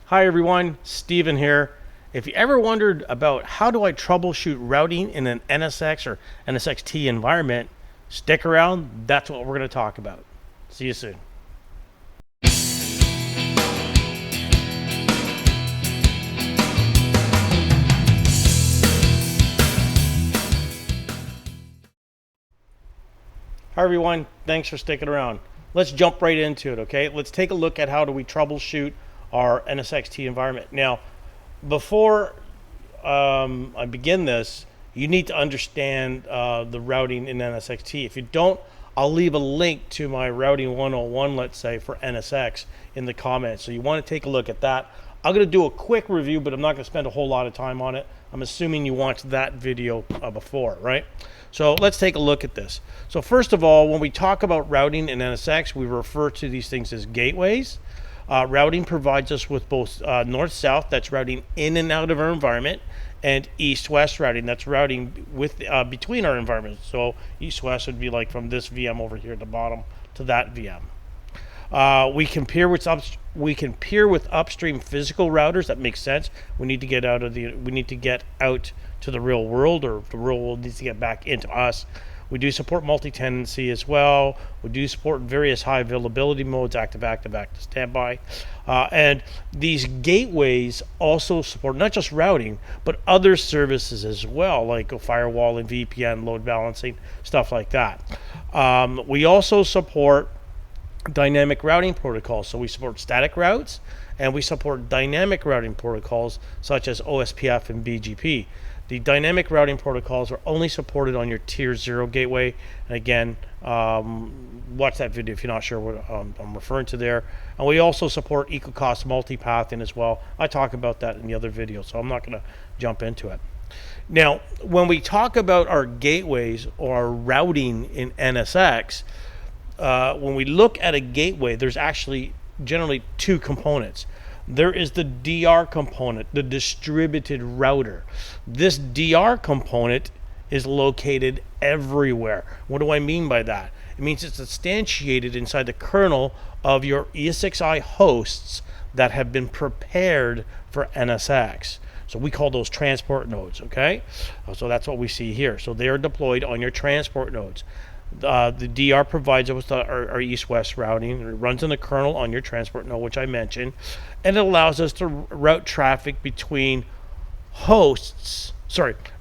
Hi everyone, Steven here. If you ever wondered about how do I troubleshoot routing in an NSX or NSX-T environment, stick around, that's what we're going to talk about. See you soon. Hi everyone, thanks for sticking around. Let's jump right into it, okay? Let's take a look at how do we troubleshoot our NSX-T environment. Now, before I begin this, you need to understand the routing in NSX-T. If you don't, I'll leave a link to my routing 101, let's say, for NSX in the comments. So you want to take a look at that. I'm going to do a quick review, but I'm not going to spend a whole lot of time on it. I'm assuming you watched that video before, right? So let's take a look at this. So first of all, when we talk about routing in NSX, we refer to these things as gateways. Routing provides us with both north-south, that's routing in and out of our environment, and east-west routing, that's routing with between our environments. So east-west would be like from this VM over here at the bottom to that VM. We can peer with upstream physical routers. That makes sense. We need to get out to the real world, or the real world needs to get back into us. We do support multi-tenancy as well. We do support various high availability modes, active, active, standby. And these gateways also support not just routing, but other services as well, like firewall and VPN, load balancing, stuff like that. We also support dynamic routing protocols. So we support static routes, and we support dynamic routing protocols such as OSPF and BGP. The dynamic routing protocols are only supported on your tier 0 gateway. And again, watch that video if you're not sure what I'm referring to there. And we also support eco-cost multipathing as well. I talk about that in the other video, so I'm not going to jump into it. Now, when we talk about our gateways or our routing in NSX, when we look at a gateway, there's actually generally two components. There is the DR component, the distributed router. This DR component is located everywhere. What do I mean by that? It means it's instantiated inside the kernel of your ESXi hosts that have been prepared for NSX. So we call those transport nodes, okay? So that's what we see here. So they are deployed on your transport nodes. The DR provides us with our east-west routing. It runs in the kernel on your transport node, which I mentioned, and it allows us to route traffic between hosts.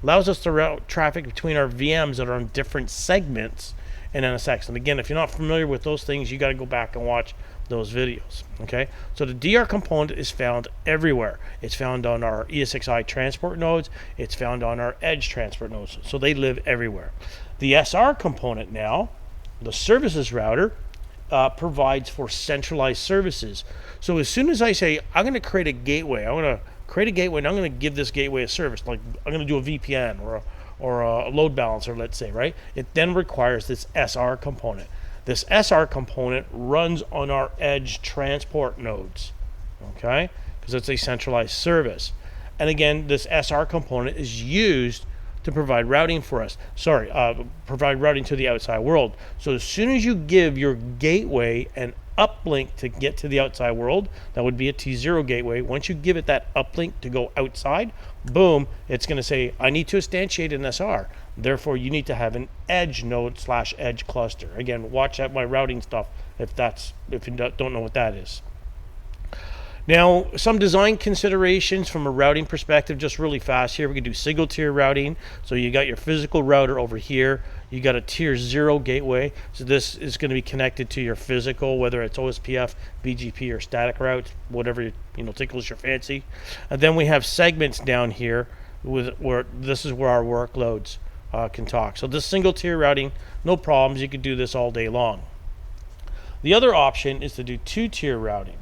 Allows us to route traffic between our VMs that are on different segments in NSX. And again, if you're not familiar with those things, you got to go back and watch those videos. Okay, so the DR component is found everywhere. It's found on our ESXi transport nodes. It's found on our edge transport nodes. So they live everywhere. The SR component now, the services router, provides for centralized services. So as soon as I say, I'm going to create a gateway, I'm going to create a gateway and I'm going to give this gateway a service, like I'm going to do a VPN or a load balancer, let's say, right? It then requires this SR component. This SR component runs on our edge transport nodes, okay? Because it's a centralized service. And again, this SR component is used to provide routing for us. Provide routing to the outside world. So as soon as you give your gateway an uplink to get to the outside world, that would be a T0 gateway. Once you give it that uplink to go outside, boom, it's going to say, I need to instantiate an SR. Therefore, you need to have an edge node / edge cluster. Again, watch out my routing stuff if you don't know what that is. Now, some design considerations from a routing perspective, just really fast here. We can do single tier routing. So you got your physical router over here. You got a tier 0 gateway. So this is going to be connected to your physical, whether it's OSPF, BGP, or static route, whatever tickles your fancy. And then we have segments down here where this is where our workloads can talk. So this single tier routing, no problems. You could do this all day long. The other option is to do 2-tier routing.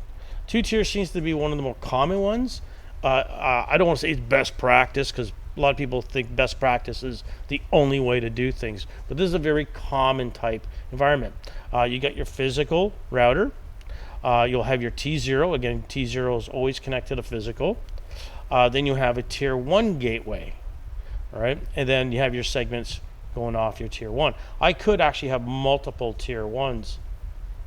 2-tier seems to be one of the more common ones. I don't want to say it's best practice because a lot of people think best practice is the only way to do things. But this is a very common type environment. You got your physical router. You'll have your T0. Again, T0 is always connected to physical. Then you have a tier 1 gateway. All right, and then you have your segments going off your tier 1. I could actually have multiple tier 1s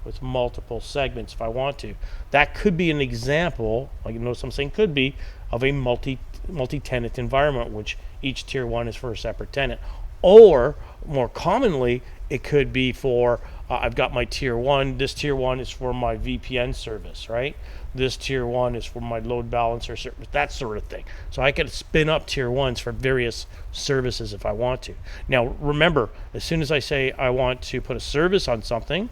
with multiple segments if I want to. That could be an example, like you notice I'm saying could be, of a multi-tenant environment, which each tier 1 is for a separate tenant. Or more commonly, it could be for I've got my tier 1. This tier 1 is for my VPN service, right? This tier 1 is for my load balancer service, that sort of thing. So I could spin up tier 1s for various services if I want to. Now remember, as soon as I say I want to put a service on something,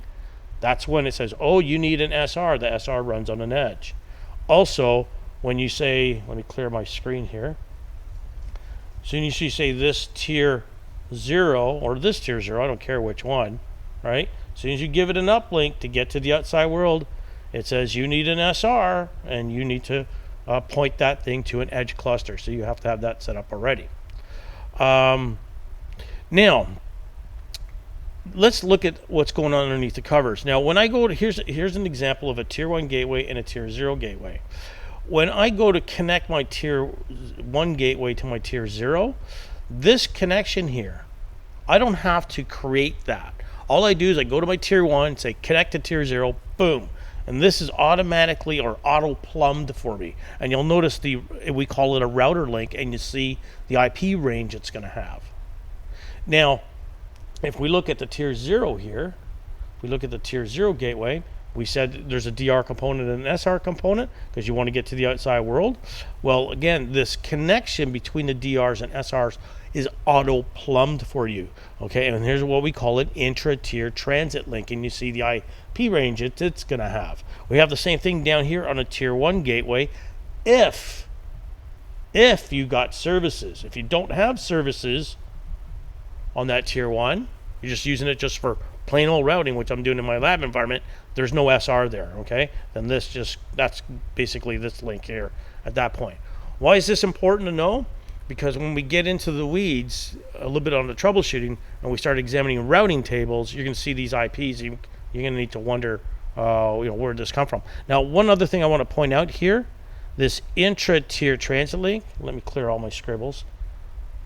that's when it says, oh, you need an SR. The SR runs on an edge. Also, when you say, let me clear my screen here. As soon as you say this tier 0 or this tier 0, I don't care which one, right? As soon as you give it an uplink to get to the outside world, it says you need an SR and you need to point that thing to an edge cluster. So you have to have that set up already. Now, let's look at what's going on underneath the covers. Now, when I go to, here's an example of a tier 1 gateway and a tier 0 gateway. When I go to connect my tier 1 gateway to my tier 0, this connection here, I don't have to create that. All I do is I go to my tier 1, say connect to tier 0, boom. And this is automatically or auto-plumbed for me. And you'll notice we call it a router link, and you see the IP range it's going to have. Now, if we look at the tier 0 here, if we look at the tier 0 gateway, we said there's a DR component and an SR component because you want to get to the outside world. Well, again, this connection between the DRs and SRs is auto-plumbed for you. Okay, and here's what we call an intra-tier transit link, and you see the IP range it's going to have. We have the same thing down here on a tier 1 gateway if you got services. If you don't have services on that tier 1, you're just using it just for plain old routing, which I'm doing in my lab environment, there's no SR there, okay? Then that's basically this link here at that point. Why is this important to know? Because when we get into the weeds a little bit on the troubleshooting and we start examining routing tables, you're going to see these IPs. You're going to need to wonder where did this come from. Now, one other thing I want to point out here, this intra-tier transit link, let me clear all my scribbles.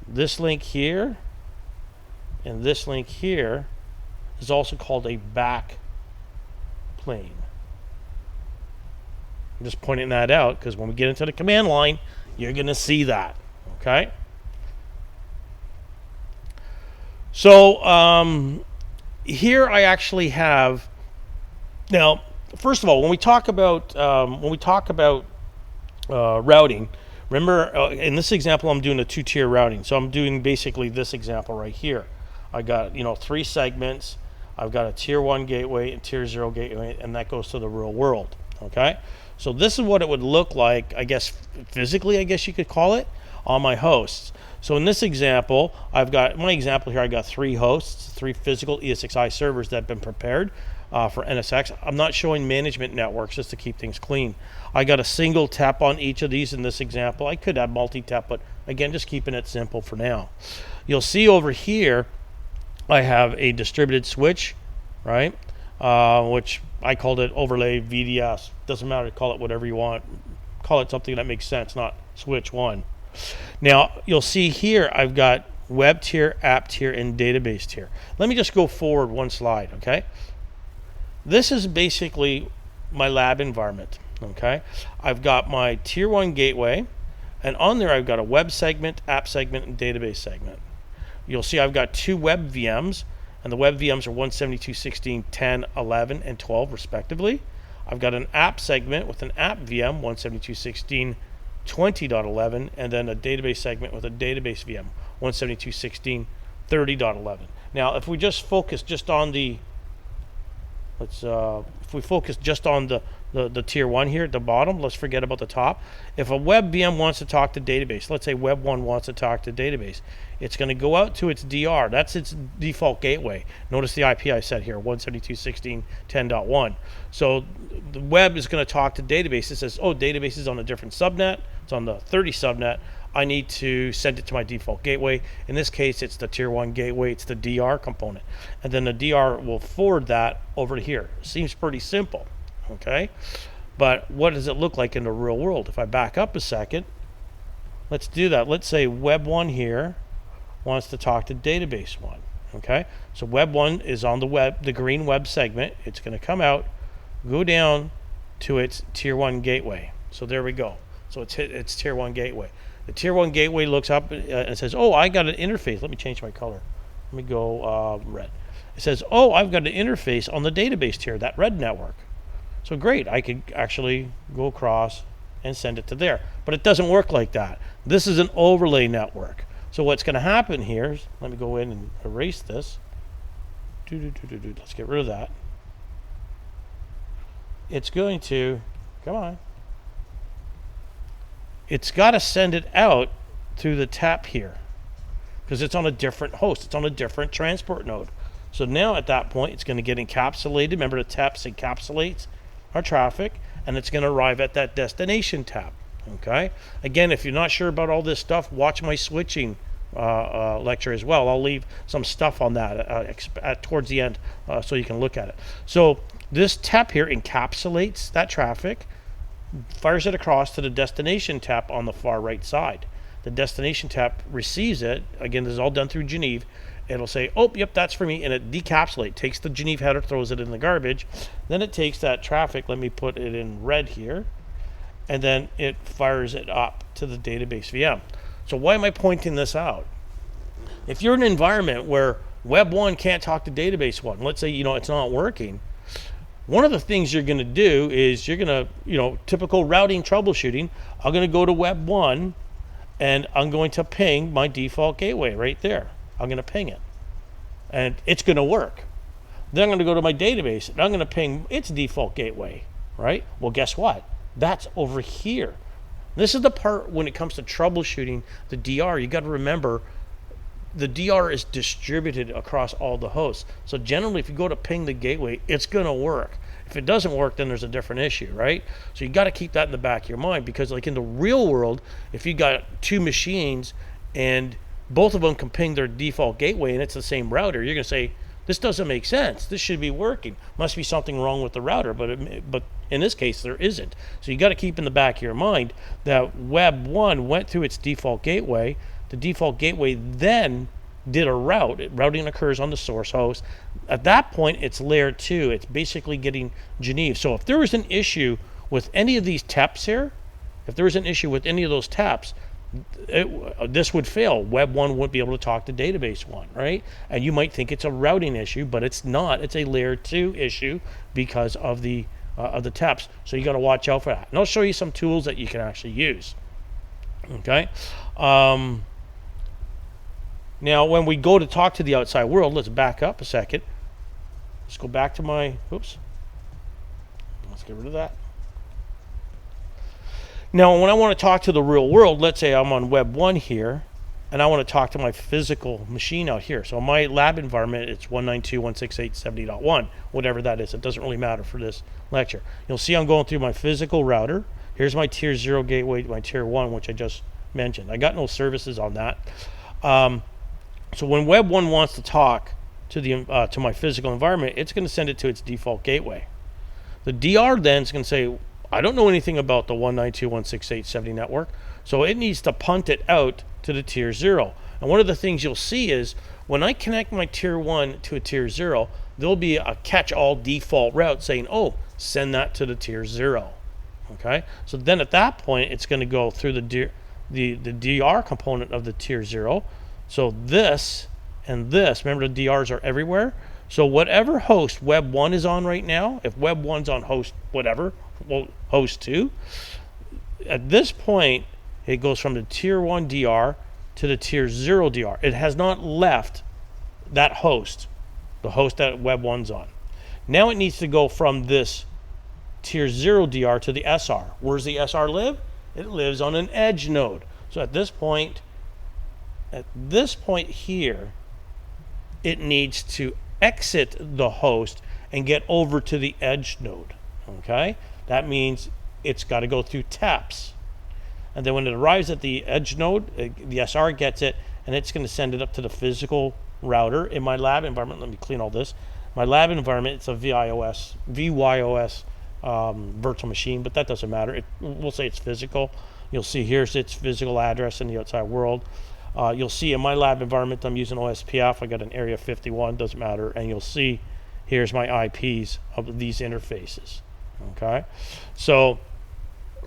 This link here and this link here is also called a back plane. I'm just pointing that out because when we get into the command line, you're going to see that. Okay. So here I actually have. Now, first of all, when we talk about routing, remember in this example I'm doing a 2-tier routing. So I'm doing basically this example right here. I got 3 segments. I've got a tier 1 gateway and tier 0 gateway, and that goes to the real world. Okay. So this is what it would look like, I guess physically, I guess you could call it, on my hosts. So in this example, I got 3 hosts, 3 physical ESXi servers that have been prepared for NSX. I'm not showing management networks just to keep things clean. I got a single tap on each of these in this example. I could have multi-tap, but again, just keeping it simple for now. You'll see over here, I have a distributed switch, right? Which I called it overlay VDS. Doesn't matter, call it whatever you want. Call it something that makes sense, not switch 1. Now, you'll see here I've got web tier, app tier, and database tier. Let me just go forward one slide, okay? This is basically my lab environment, okay? I've got my tier 1 gateway, and on there I've got a web segment, app segment, and database segment. You'll see I've got 2 web VMs, and the web VMs are 172.16, 10, 11, and 12 respectively. I've got an app segment with an app VM, 172.16, 20.11, and then a database segment with a database VM, 172.16, 30.11. Now, if we just focus just on the, if we focus just on the tier 1 here at the bottom, let's forget about the top. If a web VM wants to talk to database, let's say web 1 wants to talk to database, it's going to go out to its DR. That's its default gateway. Notice the IP I set here, 172.16, 10.1. So the web is going to talk to database. It says, oh, database is on a different subnet. It's on the 30 subnet. I need to send it to my default gateway. In this case, it's the tier 1 gateway. It's the DR component. And then the DR will forward that over to here. Seems pretty simple, okay? But what does it look like in the real world? If I back up a second, let's do that. Let's say web 1 here wants to talk to database 1. Okay, so web 1 is on the green web segment. It's going to come out, go down to its tier 1 gateway. So there we go. So it's hit its tier 1 gateway. The tier 1 gateway looks up and says, oh, I got an interface. Let me change my color. Let me go red. It says, oh, I've got an interface on the database tier, that red network. So great, I could actually go across and send it to there. But it doesn't work like that. This is an overlay network. So what's going to happen here is, let me go in and erase this. Let's get rid of that. It's going to, come on. It's got to send it out through the tap here because it's on a different host. It's on a different transport node. So now at that point, it's going to get encapsulated. Remember, the taps encapsulates our traffic, and it's going to arrive at that destination tap. Okay. Again, if you're not sure about all this stuff, watch my switching lecture as well. I'll leave some stuff on that towards the end so you can look at it. So this tap here encapsulates that traffic, fires it across to the destination tap on the far right side. The destination tap receives it. Again, this is all done through Geneve. It'll say, oh, yep, that's for me, and it decapsulates, takes the Geneve header, throws it in the garbage. Then it takes that traffic, let me put it in red here, and then it fires it up to the database VM. So why am I pointing this out? If you're in an environment where Web 1 can't talk to Database 1, let's say it's not working, one of the things you're going to do is you're going to, typical routing troubleshooting, I'm going to go to Web 1 and I'm going to ping my default gateway right there. I'm going to ping it and it's going to work. Then I'm going to go to my database and I'm going to ping its default gateway, right? Well, guess what? That's over here. This is the part when it comes to troubleshooting the DR. You got to remember the DR is distributed across all the hosts. So generally, if you go to ping the gateway, it's going to work. If it doesn't work, then there's a different issue, right? So you got to keep that in the back of your mind, because like in the real world, if you got two machines and both of them can ping their default gateway and it's the same router, you're going to say, this doesn't make sense. This should be working. Must be something wrong with the router, but in this case, there isn't. So you got to keep in the back of your mind that Web 1 went through its default gateway. The default gateway then did a route. Routing occurs on the source host. At that point, it's layer 2. It's basically getting Geneve. So if there was an issue with any of these taps here, if there was an issue with any of those taps, this would fail. Web 1 wouldn't be able to talk to database 1, right? And you might think it's a routing issue, but it's not. It's a layer 2 issue because of the taps. So you got to watch out for that. And I'll show you some tools that you can actually use. Okay. Now, when we go to talk to the outside world, let's back up a second. Let's go back to my, oops. Let's get rid of that. Now, when I want to talk to the real world, let's say I'm on Web 1 here, and I want to talk to my physical machine out here. So my lab environment, it's 192.168.70.1, whatever that is. It doesn't really matter for this lecture. You'll see I'm going through my physical router. Here's my tier 0 gateway, my tier 1, which I just mentioned. I got no services on that. So when Web 1 wants to talk to my physical environment, it's going to send it to its default gateway. The DR then is going to say, I don't know anything about the 192.168.70 network, so it needs to punt it out to the tier 0. And one of the things you'll see is when I connect my tier 1 to a tier 0, there'll be a catch-all default route saying, oh, send that to the tier 0. Okay, so then at that point, it's going to go through the DR component of the tier 0. So this and this, remember the DRs are everywhere. So whatever host Web 1 is on right now, if Web 1's on host whatever, well, host 2, at this point, it goes from the tier 1 DR to the tier 0 DR. It has not left that host, the host that Web 1's on. Now it needs to go from this tier 0 DR to the SR. Where does the SR live? It lives on an edge node. So at this point here, it needs to exit the host and get over to the edge node. Okay, that means it's got to go through taps, and then when it arrives at the edge node, the SR gets it and it's going to send it up to the physical router. In my lab environment, let me clean all this. My lab environment, it's a VYOS virtual machine, but that doesn't matter. We'll say it's physical. You'll see here's its physical address in the outside world. You'll see in my lab environment I'm using OSPF. I got an area 51, doesn't matter, and you'll see here's my IPs of these interfaces. Okay, so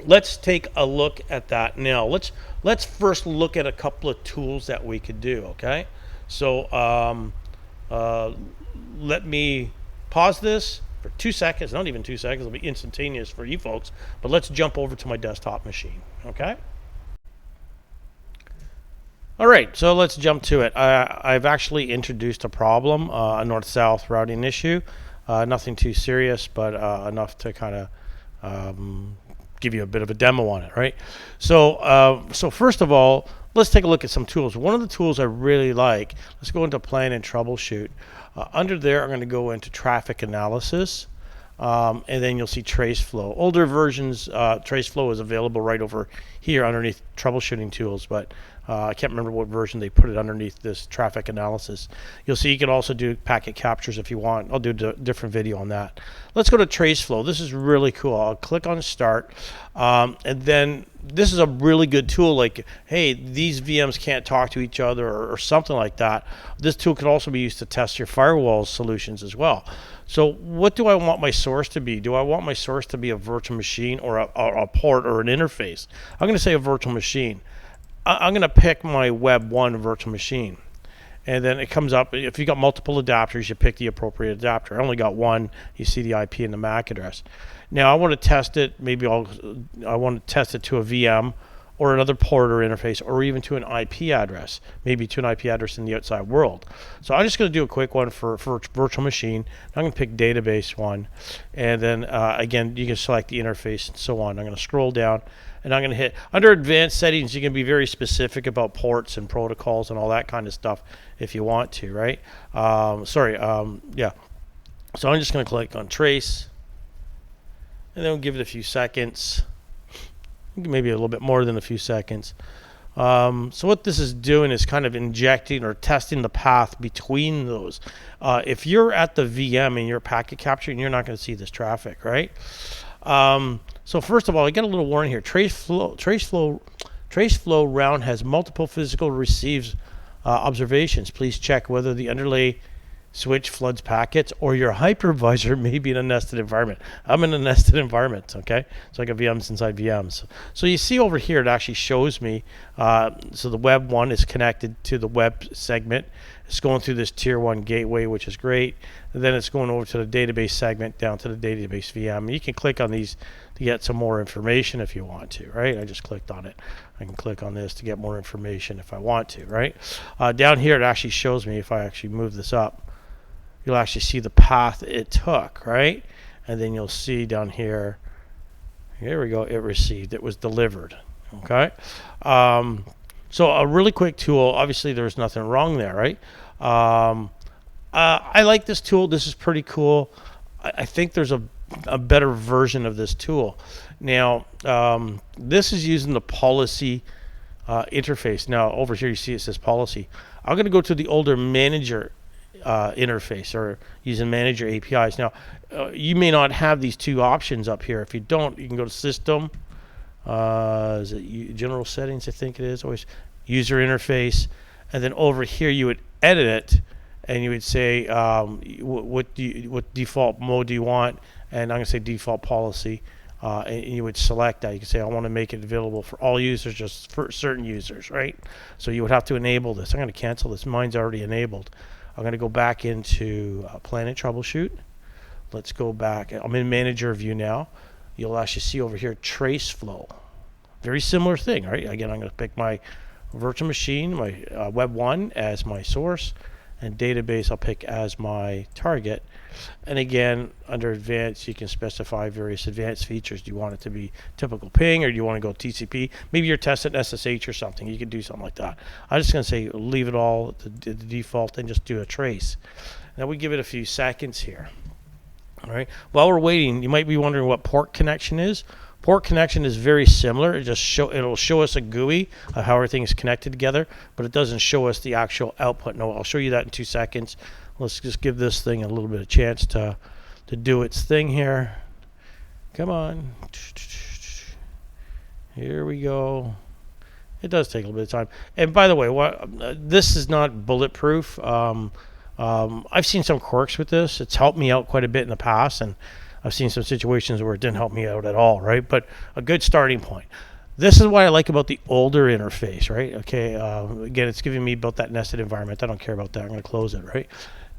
let's take a look at that now. Let's first look at a couple of tools that we could do. Okay, so let me pause this for 2 seconds. Not even 2 seconds. It'll be instantaneous for you folks. But let's jump over to my desktop machine. Okay. All right, so let's jump to it. I've actually introduced a problem, a north-south routing issue. Nothing too serious, but enough to kind of give you a bit of a demo on it, right? So, so first of all, let's take a look at some tools. One of the tools I really like, let's go into Plan and Troubleshoot. Under there, I'm going to go into Traffic Analysis, and then you'll see Traceflow. Older versions, Traceflow is available right over here underneath Troubleshooting Tools, but I can't remember what version they put it underneath this Traffic Analysis. You'll see you can also do packet captures if you want. I'll do a different video on that. Let's go to Traceflow. This is really cool. I'll click on Start, and then this is a really good tool. Like, hey, these VMs can't talk to each other or something like that. This tool can also be used to test your firewall solutions as well. So what do I want my source to be? Do I want my source to be a virtual machine or a port or an interface? I'm going to say a virtual machine. I'm going to pick my Web 1 virtual machine. And then it comes up, if you got multiple adapters, you pick the appropriate adapter. I only got one. You see the IP and the MAC address. Now I want to test it. Maybe I want to test it to a VM or another port or interface, or even to an IP address, maybe to an IP address in the outside world. So I'm just going to do a quick one for virtual machine. I'm going to pick database one, and then again, you can select the interface and so on. I'm going to scroll down, and I'm going to hit under advanced settings. You can be very specific about ports and protocols and all that kind of stuff if you want to, right? Yeah. So I'm just going to click on trace, and then we'll give it a few seconds. Maybe a little bit more than a few seconds. So what this is doing is kind of injecting or testing the path between those. If you're at the VM and you're packet capturing, you're not going to see this traffic, right? So first of all, I got a little warning here. Traceflow round has multiple physical receives observations. Please check whether the underlay switch floods packets or your hypervisor may be in a nested environment. I'm in a nested environment, okay? So I got VMs inside VMs. So you see over here, it actually shows me, so the Web 1 is connected to the web segment. It's going through this tier 1 gateway, which is great. And then it's going over to the database segment down to the database VM. You can click on these to get some more information if you want to, right? I just clicked on it. I can click on this to get more information if I want to, right? Down here, it actually shows me, if I actually move this up, you'll actually see the path it took, right? And then you'll see down here, here we go, it received, it was delivered, okay? So a really quick tool, obviously there's nothing wrong there, right? I like this tool. This is pretty cool. I think there's a better version of this tool. Now, this is using the policy interface. Now, over here you see it says policy. I'm going to go to the older manager interface or using manager APIs. Now, you may not have these two options up here. If you don't, you can go to system. Is it general settings? I think it is. Always user interface, and then over here you would edit it, and you would say what default mode do you want, and I'm going to say default policy, and you would select that. You can say I want to make it available for all users, just for certain users, right? So you would have to enable this. I'm going to cancel this. Mine's already enabled. I'm going to go back into Plan and Troubleshoot. Let's go back. I'm in Manager View now. You'll actually see over here Traceflow. Very similar thing, right? Again, I'm going to pick my virtual machine, my Web 1 as my source, and database I'll pick as my target. And again, under advanced, you can specify various advanced features. Do you want it to be typical ping, or do you want to go TCP? Maybe you're testing SSH or something. You can do something like that. I'm just going to say leave it all at the default and just do a trace. Now we give it a few seconds here. All right. While we're waiting, you might be wondering what port connection is. Port connection is very similar. It'll show us a GUI of how everything is connected together, but it doesn't show us the actual output. No, I'll show you that in 2 seconds. Let's just give this thing a little bit of chance to do its thing here. Come on. Here we go. It does take a little bit of time. And by the way, this is not bulletproof. I've seen some quirks with this. It's helped me out quite a bit in the past, and I've seen some situations where it didn't help me out at all, right? But a good starting point. This is what I like about the older interface, right? Okay, again, it's giving me about that nested environment. I don't care about that. I'm going to close it, right?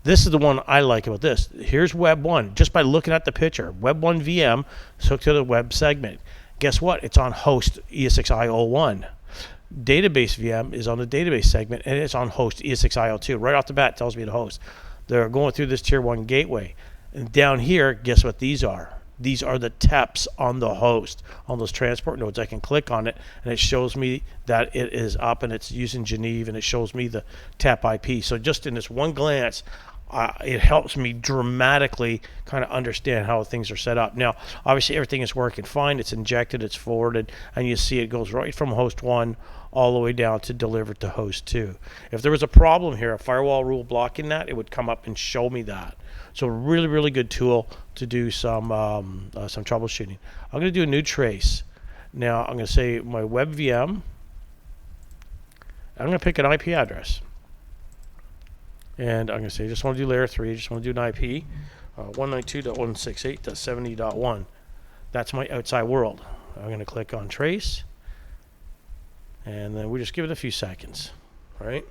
This is the one I like about this. Here's Web 1. Just by looking at the picture, Web 1 VM is hooked to the web segment. Guess what? It's on host ESXi01. Database VM is on the database segment, and it's on host ESXi02. Right off the bat, it tells me the host. They're going through this tier 1 gateway. And down here, guess what these are? These are the TEPs on the host, on those transport nodes. I can click on it, and it shows me that it is up, and it's using Geneve, and it shows me the TEP IP. So just in this one glance, it helps me dramatically kind of understand how things are set up. Now, obviously, everything is working fine. It's injected, it's forwarded, and you see it goes right from host 1 all the way down to delivered to host 2. If there was a problem here, a firewall rule blocking that, it would come up and show me that. So really, really good tool to do some troubleshooting. I'm going to do a new trace. Now, I'm going to say my web VM. I'm going to pick an IP address. And I'm going to say, I just want to do layer 3. I just want to do an IP. 192.168.70.1. That's my outside world. I'm going to click on trace. And then we just give it a few seconds. All right?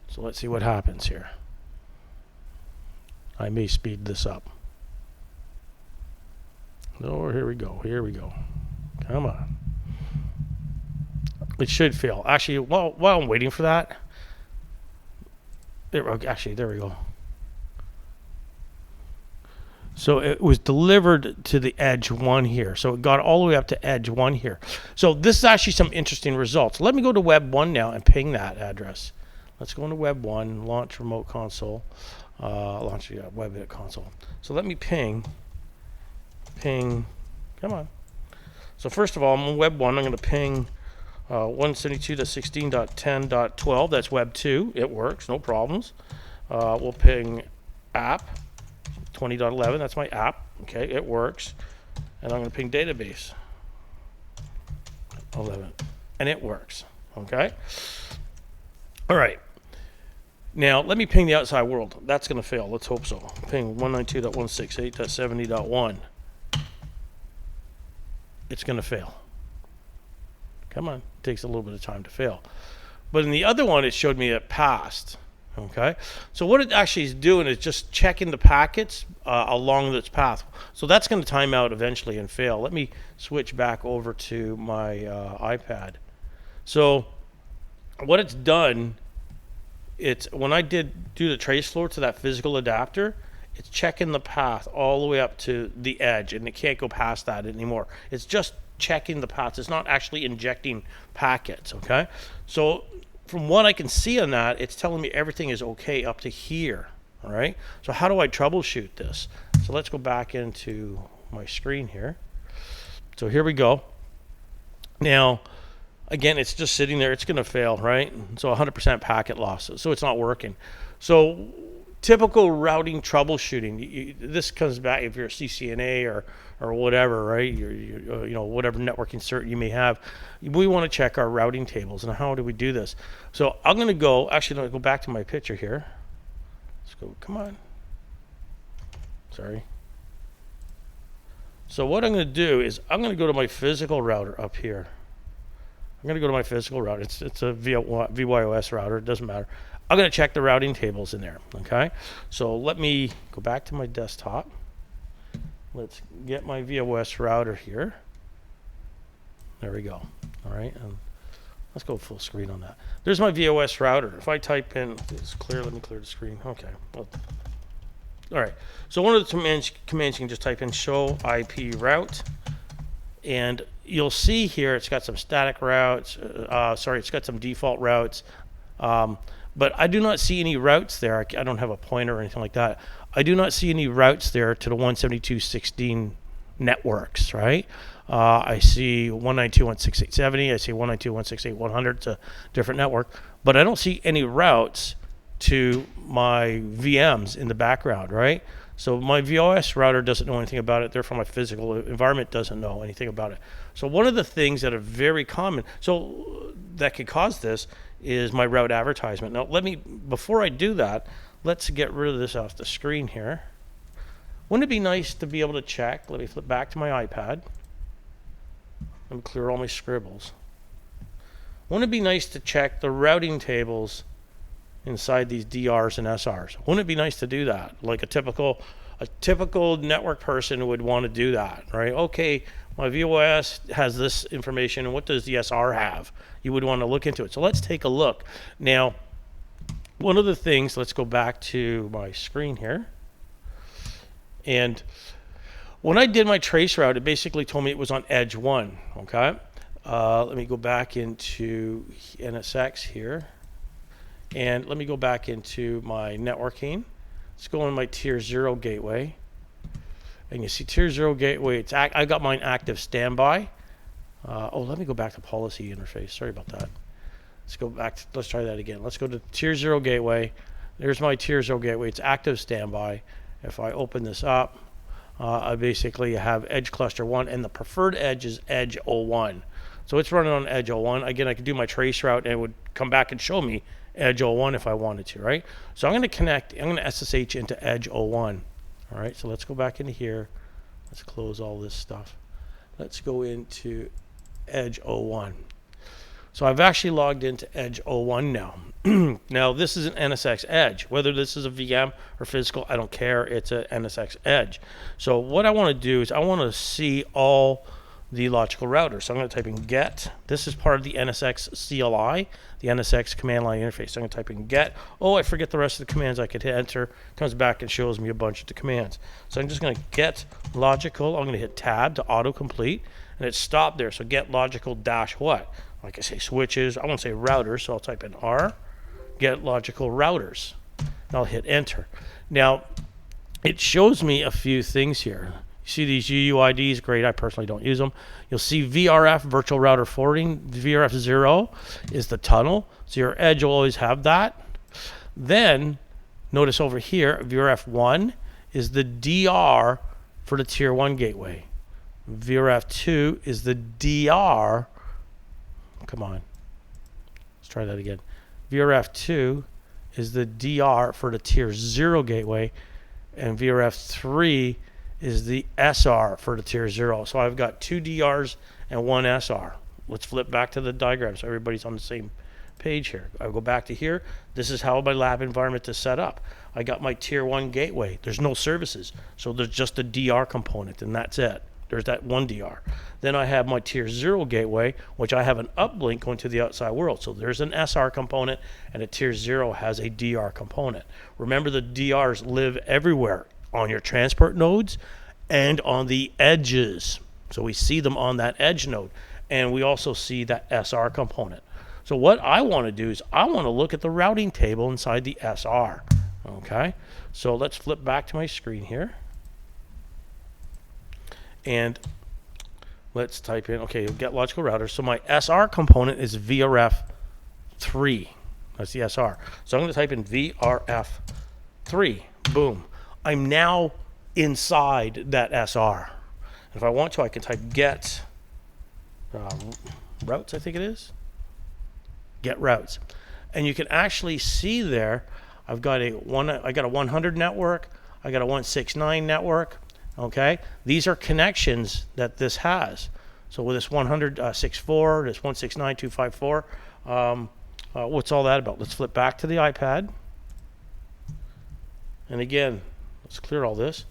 So let's see what happens here. I may speed this up. Oh, here we go. Here we go. Come on. It should fail. Actually, while I'm waiting for that, there we go. So it was delivered to the edge 1 here. So it got all the way up to edge 1 here. So this is actually some interesting results. Let me go to web 1 now and ping that address. Let's go into web 1, launch remote console, launch web console. So let me ping, come on. So first of all, I'm on web 1. I'm going to ping 172.16.10.12. That's web 2. It works, no problems. We'll ping app 20.11. That's my app. Okay, it works. And I'm going to ping database 11, and it works. Okay. All right. Now let me ping the outside world. That's going to fail. Let's hope so. Ping 192.168.70.1. It's going to fail. Come on. It takes a little bit of time to fail. But in the other one, it showed me it passed. Okay. So what it actually is doing is just checking the packets along its path. So that's going to time out eventually and fail. Let me switch back over to my iPad. So what it's done, it's when I do the Traceflow to that physical adapter, it's checking the path all the way up to the edge, and it can't go past that anymore. It's just checking the paths. It's not actually injecting packets, okay? So from what I can see on that, it's telling me everything is okay up to here, all right? So how do I troubleshoot this? So let's go back into my screen here. So here we go. Now, again, it's just sitting there. It's going to fail, right? So 100% packet loss. So it's not working. So typical routing troubleshooting. This comes back if you're a CCNA or whatever, right? You know, whatever networking cert you may have. We want to check our routing tables. And how do we do this? So I'm going to go. Actually, let me go back to my picture here. Let's go. Come on. Sorry. So what I'm going to do is I'm going to go to my physical router up here. I'm going to go to my physical router. It's a VYOS router. It doesn't matter. I'm going to check the routing tables in there. Okay. So let me go back to my desktop. Let's get my VOS router here. There we go. All right. And let's go full screen on that. There's my VOS router. If I type in, it's clear. Let me clear the screen. Okay. Well, all right. So one of the commands you can just type in show IP route. And you'll see here it's got some static routes. It's got some default routes. But I do not see any routes there. I don't have a pointer or anything like that. I do not see any routes there to the 172.16 networks, right? I see 192.168.70. I see 192.168.100. It's a different network. But I don't see any routes to my VMs in the background, right? So my VOS router doesn't know anything about it. Therefore, my physical environment doesn't know anything about it. So one of the things that are very common, so that could cause this is my route advertisement. Now, before I do that, let's get rid of this off the screen here. Wouldn't it be nice to be able to check? Let me flip back to my iPad. Let me clear all my scribbles. Wouldn't it be nice to check the routing tables inside these DRs and SRs? Wouldn't it be nice to do that? Like a typical network person would want to do that, right? Okay, my VOS has this information, and what does the SR have? You would want to look into it. So let's take a look. Now, one of the things, let's go back to my screen here. And when I did my trace route, it basically told me it was on edge 1, okay? Let me go back into NSX here. And let me go back into my networking. Let's go on my tier 0 gateway. And you see tier 0 gateway, I got mine active standby. Let me go back to policy interface. Sorry about that. Let's try that again. Let's go to tier 0 gateway. There's my tier 0 gateway. It's active standby. If I open this up, I basically have edge cluster 1, and the preferred edge is edge 01. So it's running on edge 01. Again, I could do my trace route, and it would come back and show me edge 01 if I wanted to, right? So I'm going to SSH into edge 01. All right, so let's go back into here. Let's close all this stuff. Let's go into edge 01. So I've actually logged into edge 01 now. Now, this is an NSX edge. Whether this is a VM or physical, I don't care. It's an NSX edge. So what I want to do is I want to see all the logical routers. So I'm going to type in get. This is part of the NSX CLI, the NSX command line interface. So I'm going to type in get. Oh, I forget the rest of the commands. I could hit enter. Comes back and shows me a bunch of the commands. So I'm just going to get logical. I'm going to hit tab to autocomplete. And it stopped there. So get logical dash what? Like I say, switches. I want to say routers. So I'll type in R. Get logical routers. And I'll hit enter. Now, it shows me a few things here. You see these UUIDs, great. I personally don't use them. You'll see VRF, virtual router forwarding. VRF 0 is the tunnel. So your edge will always have that. Then, notice over here, VRF 1 is the DR for the tier 1 gateway. VRF 2 is the DR. Come on. Let's try that again. VRF 2 is the DR for the tier 0 gateway, and VRF 3 is the SR for the tier 0. So I've got 2 DRs and 1 SR. Let's flip back to the diagram so everybody's on the same page here. I'll go back to here. This is how my lab environment is set up. I got my tier 1 gateway. There's no services, so there's just a DR component, and that's it. There's that 1 DR. Then I have my tier 0 gateway, which I have an uplink going to the outside world. So there's an SR component, and a tier 0 has a DR component. Remember, the DRs live everywhere on your transport nodes and on the edges. So we see them on that edge node, and we also see that SR component. So what I want to do is I want to look at the routing table inside the SR. Okay, so let's flip back to my screen here. And let's type in, okay, get logical router. So my SR component is VRF 3. That's the SR. So I'm going to type in VRF 3. Boom. I'm now inside that SR. If I want to, I can type get routes, I think it is. Get routes. And you can actually see there, I got a 100 network, I got a 169 network. Okay, these are connections that this has. So with this 100.64, this 169.254, what's all that about? Let's flip back to the iPad. And again, let's clear all this.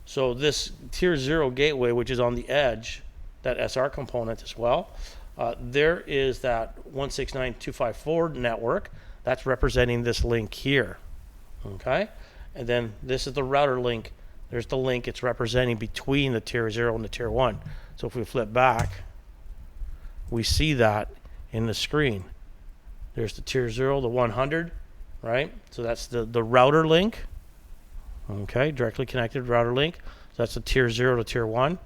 So this tier 0 gateway, which is on the edge, that SR component as well, there is that 169.254 network. That's representing this link here. Okay, and then this is the router link. There's the link it's representing between the tier 0 and the tier 1. So if we flip back, we see that in the screen. There's the tier 0, the 100, right? So that's the router link. Okay, directly connected router link. So that's the tier 0 to tier 1.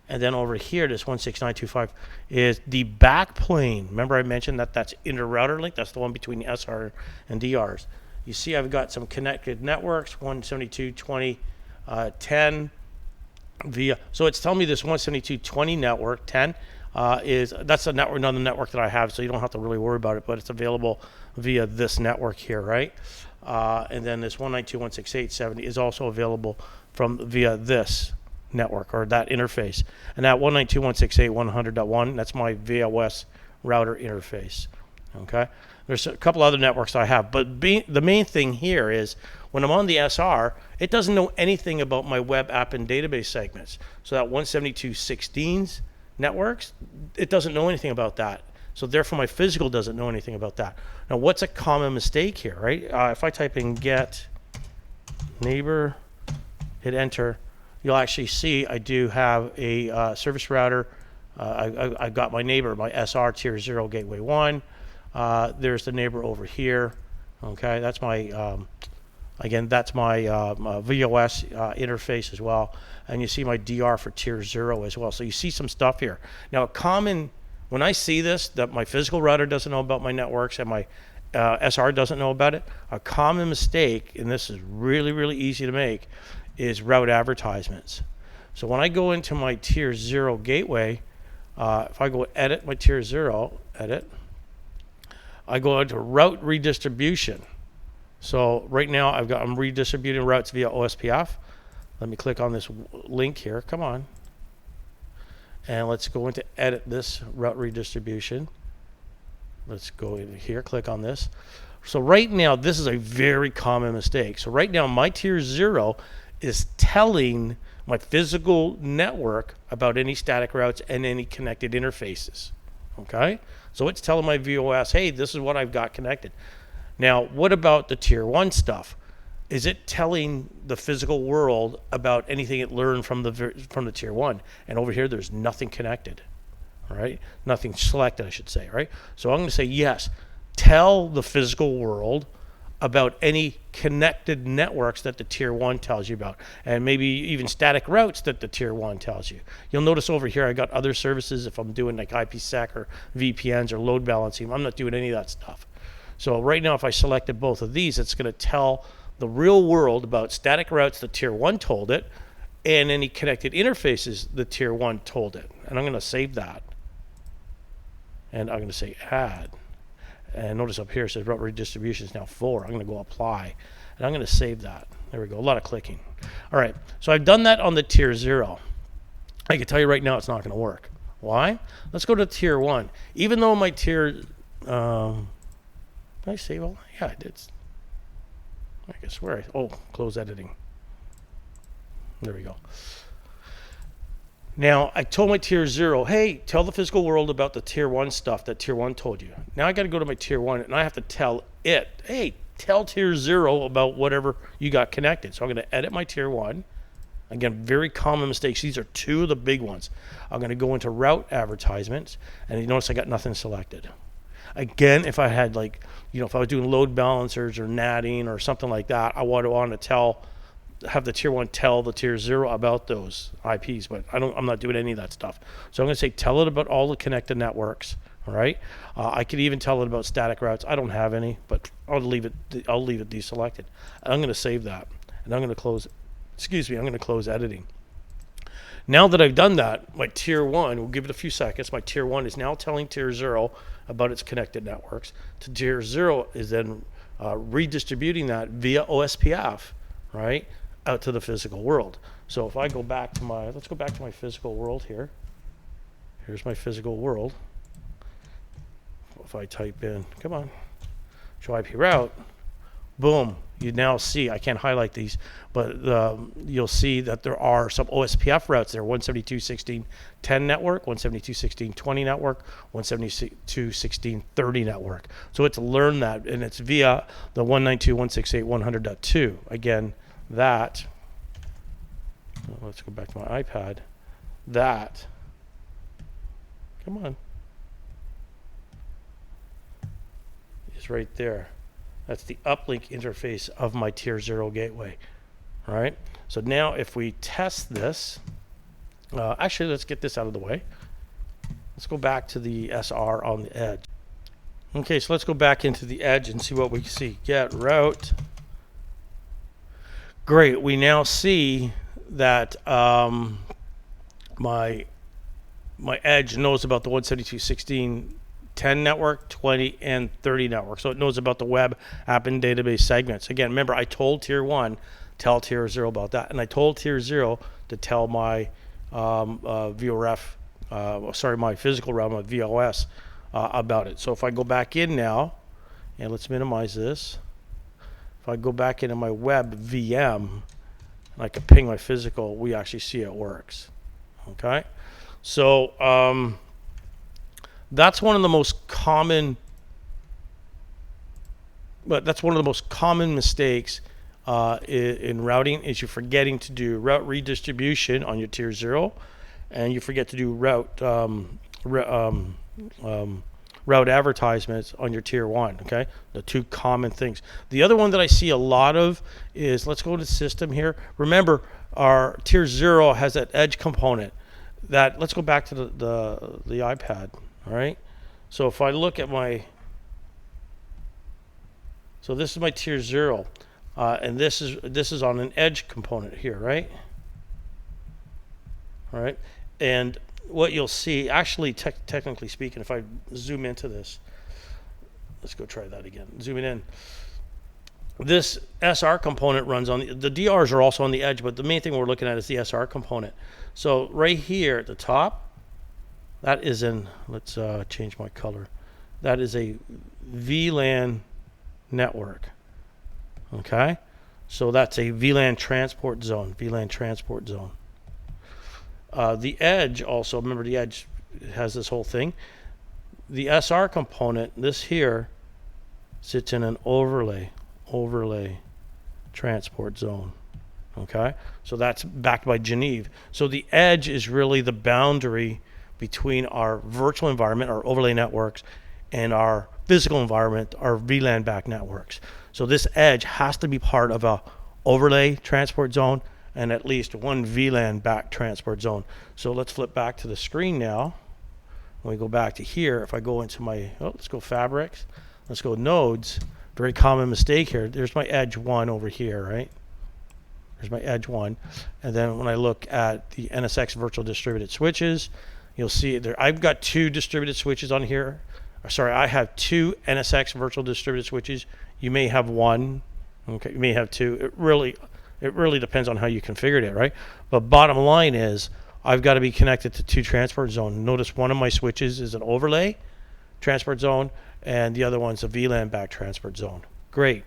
And then over here, this 169.255 is the backplane. Remember I mentioned that that's inter-router link? That's the one between the SR and DRs. You see I've got some connected networks, 172.20.10 via, so it's telling me this 172.20 network 10 that's another network that I have, so you don't have to really worry about it, but it's available via this network here, right? And then this 192.168.70 is also available via this network, or that interface. And that 192.168.100.1, that's my VOS router interface. Okay, there's a couple other networks I have, but the main thing here is when I'm on the SR, it doesn't know anything about my web app and database segments. So that 172.16's networks, it doesn't know anything about that. So therefore my physical doesn't know anything about that. Now what's a common mistake here, right? If I type in get neighbor, hit enter, you'll actually see I do have a service router. I've got my neighbor, my SR tier 0 gateway 1. There's the neighbor over here. Okay, that's my, again, that's my VOS interface as well. And you see my DR for tier 0 as well. So you see some stuff here. Now, when I see this, that my physical router doesn't know about my networks and my SR doesn't know about it, a common mistake, and this is really, really easy to make, is route advertisements. So when I go into my tier 0 gateway, if I go edit my tier 0, edit, I go into route redistribution. So right now I'm redistributing routes via OSPF. Let me click on this link here. Come on. And let's go into edit this route redistribution. Let's go in here, click on this. So right now, this is a very common mistake. So right now, my tier 0 is telling my physical network about any static routes and any connected interfaces. Okay? So it's telling my VOS, hey, this is what I've got connected. Now, what about the tier 1 stuff? Is it telling the physical world about anything it learned from the tier 1? And over here, there's nothing connected, all right? Nothing selected, I should say, right? So I'm going to say, yes, tell the physical world about any connected networks that the tier 1 tells you about, and maybe even static routes that the tier 1 tells you. You'll notice over here, I got other services. If I'm doing like IPsec or VPNs or load balancing, I'm not doing any of that stuff. So right now, if I selected both of these, it's going to tell the real world about static routes the tier 1 told it, and any connected interfaces the tier 1 told it. And I'm going to save that. And I'm going to say add. And notice up here it says route redistribution is now 4. I'm going to go apply. And I'm going to save that. There we go. A lot of clicking. All right. So I've done that on the tier 0. I can tell you right now it's not going to work. Why? Let's go to tier 1. Even though my tier... did I save all? Yeah, I did. I guess where close editing. There we go. Now I told my tier 0, hey, tell the physical world about the tier 1 stuff that tier 1 told you. Now I got to go to my tier 1 and I have to tell it, hey, tell tier 0 about whatever you got connected. So I'm going to edit my tier 1. Again, very common mistakes. These are 2 of the big ones. I'm going to go into route advertisements, and you notice I got nothing selected. Again, if I had if I was doing load balancers or natting or something like that, I would want to have the tier 1 tell the tier 0 about those IPs, but I'm not doing any of that stuff. So I'm going to say tell it about all the connected networks. All right. I could even tell it about static routes. I don't have any, but I'll leave it deselected. And I'm going to save that, and I'm going to close. I'm going to close editing. Now that I've done that, my tier 1, we'll give it a few seconds. My tier 1 is now telling tier 0 about its connected networks. To tier 0 is then redistributing that via OSPF, right, out to the physical world. So if I go back to let's go back to my physical world here. Here's my physical world. If I type in, come on, show IP route, boom. You now see, I can't highlight these, but you'll see that there are some OSPF routes there, 172.16.10 network, 172.16.20 network, 172.16.30 network. So it's learned that, and it's via the 192.168.100.2. Again, that, let's go back to my iPad, that, come on, is right there. That's the uplink interface of my tier 0 gateway. All right. So now if we test this, actually, let's get this out of the way. Let's go back to the SR on the edge. Okay, so let's go back into the edge and see what we see. Get route. Great. We now see that my my edge knows about the 172.16.10 network, 20, and 30 network. So it knows about the web app and database segments. Again, remember, I told tier 1, tell tier 0 about that. And I told tier 0 to tell my VRF, my physical router, my VOS, about it. So if I go back in now, and let's minimize this. If I go back into my web VM, and I can ping my physical, we actually see it works. Okay, so that's one of the most common. But that's one of the most common mistakes in routing is you're forgetting to do route redistribution on your tier 0, and you forget to do route advertisements on your tier 1. Okay, the two common things. The other one that I see a lot of is, let's go to system here. Remember, our tier 0 has that edge component. That, let's go back to the iPad. All right, so if I look at my, so this is my tier 0, and this is on an edge component here, right? All right, and what you'll see, actually, technically speaking, if I zoom into this, let's go try that again. Zooming in. This SR component runs on the DRs are also on the edge, but the main thing we're looking at is the SR component. So right here at the top, that is in, let's change my color. That is a VLAN network. Okay, so that's a VLAN transport zone. VLAN transport zone. The edge also, remember the edge has this whole thing. The SR component, this here, sits in an overlay transport zone. Okay, so that's backed by Geneve. So the edge is really the boundary between our virtual environment, our overlay networks, and our physical environment, our VLAN backed networks. So this edge has to be part of a overlay transport zone and at least one VLAN backed transport zone. So let's flip back to the screen now. When we go back to here, if I go into my, let's go fabrics, let's go nodes. Very common mistake here. There's my edge 1 over here, right? There's my edge 1. And then when I look at the NSX virtual distributed switches, you'll see there, I've got 2 distributed switches on here. Sorry, I have 2 NSX virtual distributed switches. You may have 1. Okay, you may have 2. It really depends on how you configured it, right? But bottom line is, I've got to be connected to 2 transport zones. Notice one of my switches is an overlay transport zone, and the other one's a VLAN backed transport zone. Great.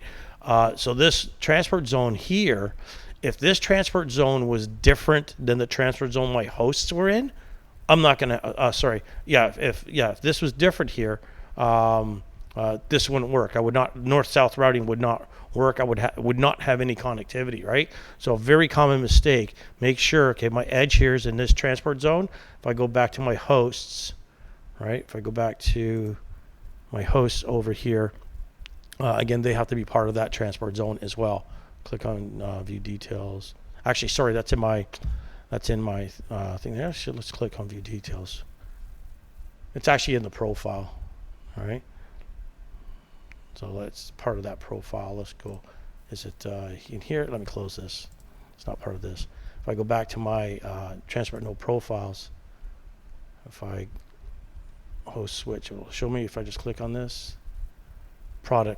So this transport zone here, if this transport zone was different than the transport zone my hosts were in, I'm not gonna. If this was different here, this wouldn't work. I would not. North-south routing would not work. I would not have any connectivity, right? So a very common mistake. Make sure, okay, my edge here is in this transport zone. If I go back to my hosts, right? If I go back to my hosts over here, again, they have to be part of that transport zone as well. Click on view details. Actually, sorry, that's in my thing there. Let's click on view details. It's actually in the profile, all right? So that's part of that profile. Let's go. Is it in here? Let me close this. It's not part of this. If I go back to my transport node profiles, if I host switch, it will show me if I just click on this prod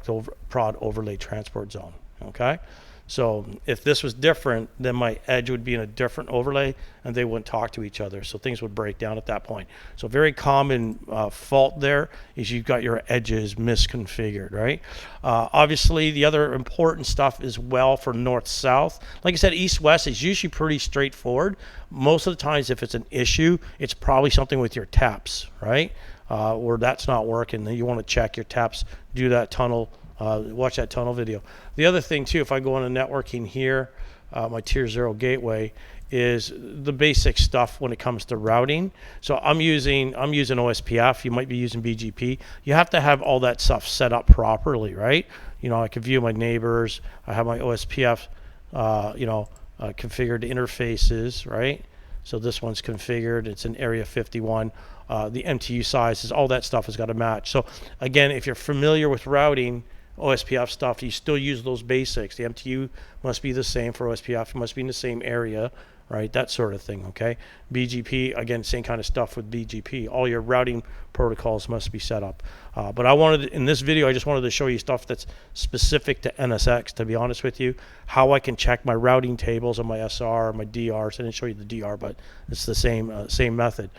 overlay transport zone. Okay, so if this was different, then my edge would be in a different overlay and they wouldn't talk to each other, so things would break down at that point. So very common fault there is you've got your edges misconfigured, right? Obviously the other important stuff as well for north-south, like I said, east-west is usually pretty straightforward. Most of the times if it's an issue, it's probably something with your taps, right? Or that's not working, then you want to check your taps, do that tunnel, watch that tunnel video. The other thing too, if I go into networking here, my tier 0 gateway is the basic stuff when it comes to routing. So I'm using OSPF, you might be using BGP. You have to have all that stuff set up properly, right? You know, I can view my neighbors, I have my OSPF, configured interfaces, right? So this one's configured, it's in area 51. The MTU sizes, all that stuff has got to match. So again, if you're familiar with routing, OSPF stuff, you still use those basics. The MTU must be the same for OSPF. It must be in the same area. right? That sort of thing, okay? BGP, again, same kind of stuff with BGP. All your routing protocols must be set up. But in this video, I just wanted to show you stuff that's specific to NSX, to be honest with you, how I can check my routing tables on my SR, my DRs. I didn't show you the DR, but it's the same method.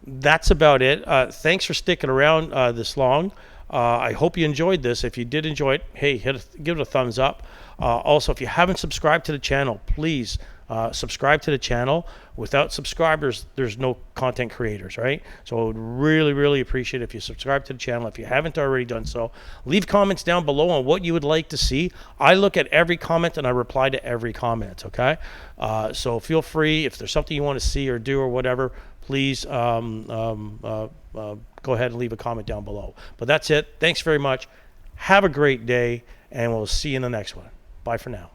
That's about it. Thanks for sticking around this long. I hope you enjoyed this. If you did enjoy it, hey, give it a thumbs up. Also, if you haven't subscribed to the channel, please subscribe to the channel. Without subscribers, there's no content creators, right? So I would really, really appreciate it if you subscribe to the channel. If you haven't already done so, leave comments down below on what you would like to see. I look at every comment and I reply to every comment, okay? So feel free, if there's something you want to see or do or whatever, please go ahead and leave a comment down below. But that's it. Thanks very much. Have a great day, and we'll see you in the next one. Bye for now.